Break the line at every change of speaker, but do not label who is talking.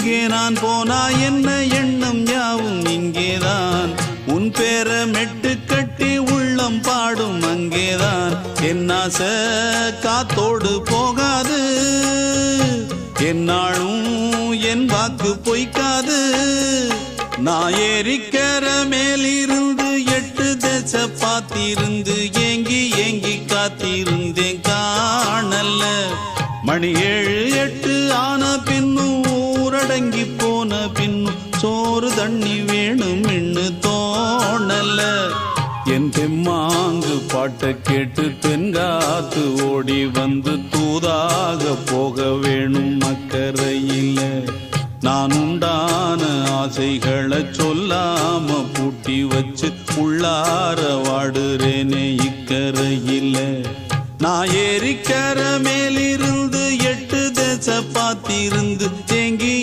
எங்கே நான் போனா என்ன எண்ணம் யாவும் இங்கேதான் உன் பேர மெட்டு கட்டி உள்ளம் பாடும் அங்கேதான் என் ஆசை காத்தோடு போகாது என்னாலும் என் வாக்கு பொய்க்காது நான் ஏறிக்கிற மேலிருந்து 8 தேச பார்த்திருந்து ஏங்கி ஏங்கி காத்திருந்தேன் காணல மணி 7 8 ஆன பின்னும் ஊரடங்கி போன பின்னும் சோறு தண்ணி வேணும் இன்னு தோணல என் தெம்மாங்கு பாட்டை கேட்டு தென்காத்து ஓடி வந்து தூதாக போக வேணும் அக்கறையில நான் உண்டான ஆசைகளை சொல்லாம பூட்டி வச்சு உள்ளார வாடுறேனே இக்கரையில நான் ஏறிக்கிற மேலிருந்து 8 தேச பார்த்திருந்து ஏங்கி